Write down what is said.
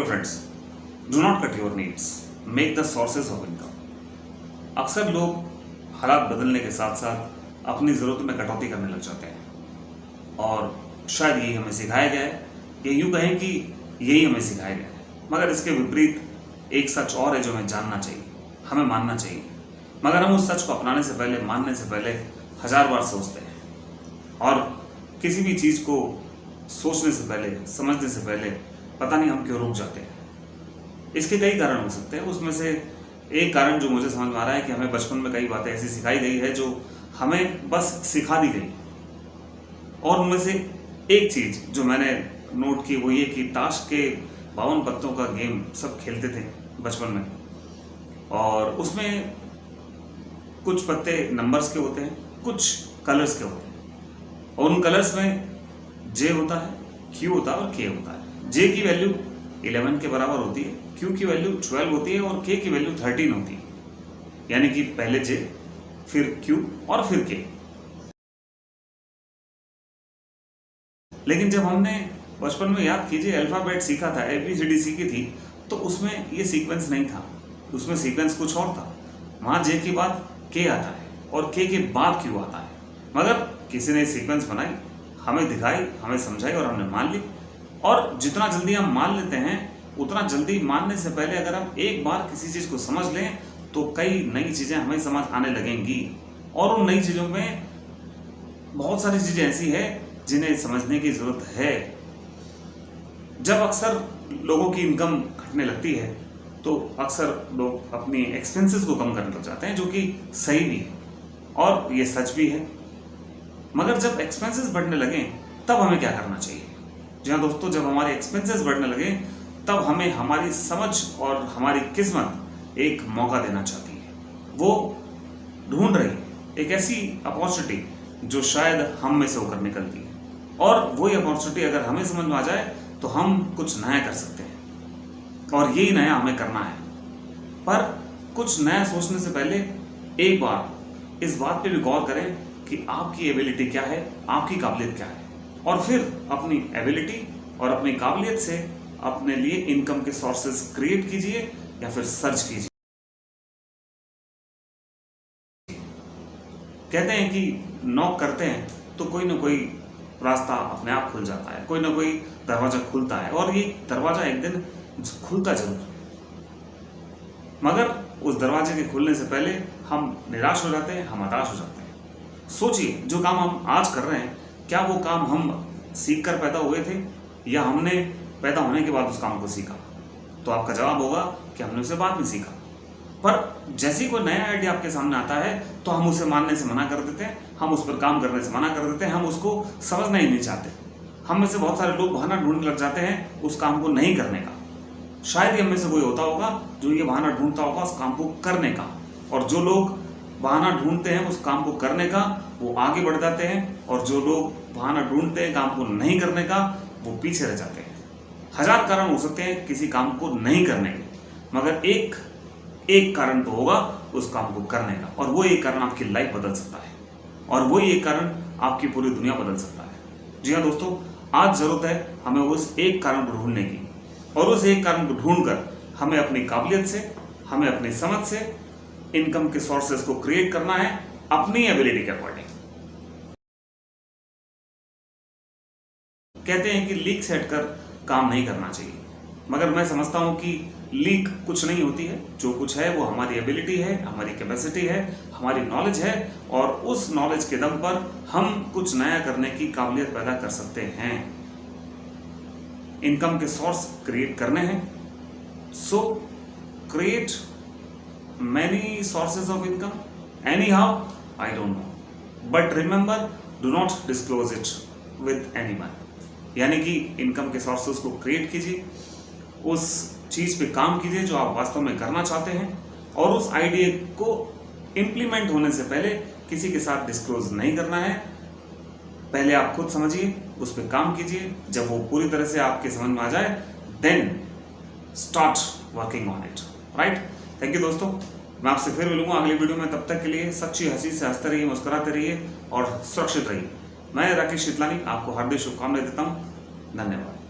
Hello friends, do not cut your needs, make the sources of income. अक्सर लोग हालात बदलने के साथ साथ अपनी ज़रूरतों में कटौती करने लग जाते हैं और शायद यही हमें सिखाया गया है, या यूँ कहें कि यही हमें सिखाया गया है। मगर इसके विपरीत एक सच और है जो हमें जानना चाहिए, हमें मानना चाहिए। मगर हम उस सच को अपनाने से पहले, मानने से पहले 1000 बार सोचते हैं और किसी भी चीज़ को सोचने से पहले, समझने से पहले पता नहीं हम क्यों रुक जाते हैं। इसके कई कारण हो सकते हैं। उसमें से एक कारण जो मुझे समझ में आ रहा है कि हमें बचपन में कई बातें ऐसी सिखाई गई है जो हमें बस सिखा दी गई, और उनमें से एक चीज़ जो मैंने नोट की वो ये कि ताश के 52 पत्तों का गेम सब खेलते थे बचपन में, और उसमें कुछ पत्ते नंबर्स के होते हैं, कुछ कलर्स के होते हैं, और उन कलर्स में जे होता है, क्यू होता है और के होता है। जे की वैल्यू 11 के बराबर होती है, क्यू की वैल्यू 12 होती है और के की वैल्यू 13 होती है। यानी कि पहले जे, फिर क्यू और फिर के। लेकिन जब हमने बचपन में, याद कीजिए, अल्फाबेट सीखा था, ABCD सीखी थी, तो उसमें ये सीक्वेंस नहीं था। उसमें सीक्वेंस कुछ और था। वहां जे के बाद के आता है और के बाद क्यू आता है। मगर किसी ने सीक्वेंस बनाई, हमें दिखाई, हमें समझाई और हमने मान ली। और जितना जल्दी हम मान लेते हैं, उतना जल्दी मानने से पहले अगर हम एक बार किसी चीज़ को समझ लें तो कई नई चीज़ें हमें समझ आने लगेंगी। और उन नई चीज़ों में बहुत सारी चीज़ें ऐसी है जिन्हें समझने की ज़रूरत है। जब अक्सर लोगों की इनकम घटने लगती है तो अक्सर लोग अपनी एक्सपेंसेस को कम करने लग जाते हैं, जो कि सही भी है और ये सच भी है। मगर जब एक्सपेंसेस बढ़ने लगें तब हमें क्या करना चाहिए? जी हाँ दोस्तों, जब हमारे एक्सपेंसेस बढ़ने लगे तब हमें हमारी समझ और हमारी किस्मत एक मौका देना चाहती है। वो ढूंढ रही है एक ऐसी अपॉर्चुनिटी जो शायद हम में से होकर निकलती है, और वही अपॉर्चुनिटी अगर हमें समझ में आ जाए तो हम कुछ नया कर सकते हैं, और यही नया हमें करना है। पर कुछ नया सोचने से पहले एक बार इस बात पे भी गौर करें कि आपकी एबिलिटी क्या है, आपकी काबिलियत क्या है, और फिर अपनी एबिलिटी और अपनी काबिलियत से अपने लिए इनकम के सोर्सेज क्रिएट कीजिए या फिर सर्च कीजिए। कहते हैं कि नॉक करते हैं तो कोई ना कोई रास्ता अपने आप खुल जाता है, कोई ना कोई दरवाजा खुलता है, और ये दरवाजा एक दिन खुलता जरूर है। मगर उस दरवाजे के खुलने से पहले हम निराश हो जाते हैं, हम हताश हो जाते हैं। सोचिए, जो काम हम आज कर रहे हैं, क्या वो काम हम सीख कर पैदा हुए थे या हमने पैदा होने के बाद उस काम को सीखा? तो आपका जवाब होगा कि हमने उसे बाद में सीखा। पर जैसे ही कोई नया आइडिया आपके सामने आता है तो हम उसे मानने से मना कर देते हैं, हम उस पर काम करने से मना कर देते हैं, हम उसको समझना ही नहीं चाहते। हम में से बहुत सारे लोग बहाना ढूंढने लग जाते हैं उस काम को नहीं करने का। शायद ही हम में से कोई होता होगा जो ये बहाना ढूंढता होगा उस काम को करने का, और जो लोग बहाना ढूंढते हैं उस काम को करने का वो आगे बढ़ जाते हैं, और जो लोग बहाना ढूंढते हैं काम को नहीं करने का वो पीछे रह जाते हैं। 1000 कारण हो सकते हैं किसी काम को नहीं करने के, मगर एक कारण तो होगा उस काम को करने का, और वो एक कारण आपकी लाइफ बदल सकता है, और वो एक कारण आपकी पूरी दुनिया बदल सकता है। जी हाँ दोस्तों, आज जरूरत है हमें उस एक कारण को ढूंढने की, और उस एक कारण को ढूंढकर हमें अपनी काबिलियत से, हमें अपनी समझ से इनकम के सोर्सेज को क्रिएट करना है अपनी एबिलिटी के अकॉर्डिंग। कहते हैं कि लीक सेट कर काम नहीं करना चाहिए, मगर मैं समझता हूं कि लीक कुछ नहीं होती है। जो कुछ है वो हमारी एबिलिटी है, हमारी कैपेसिटी है, हमारी नॉलेज है, और उस नॉलेज के दम पर हम कुछ नया करने की काबिलियत पैदा कर सकते हैं। इनकम के सोर्स क्रिएट करने हैं, सो create many sources of income anyhow, I don't know, but remember, do not disclose it with anyone। यानी कि इनकम के सोर्सेस को क्रिएट कीजिए, उस चीज़ पे काम कीजिए जो आप वास्तव में करना चाहते हैं, और उस आइडिया को इम्प्लीमेंट होने से पहले किसी के साथ डिस्क्लोज नहीं करना है। पहले आप खुद समझिए, उस पर काम कीजिए, जब वो पूरी तरह से आपके समझ में आ जाए then start working on it, right. Thank you दोस्तों, मैं आपसे फिर मिलूंगा अगली वीडियो में। तब तक के लिए सच्ची हंसी से हंसते रहिए, मुस्कुराते रहिए और सुरक्षित रहिए। मैं राकेश शीतलानी आपको हार्दिक शुभकामनाएं देता हूँ। धन्यवाद।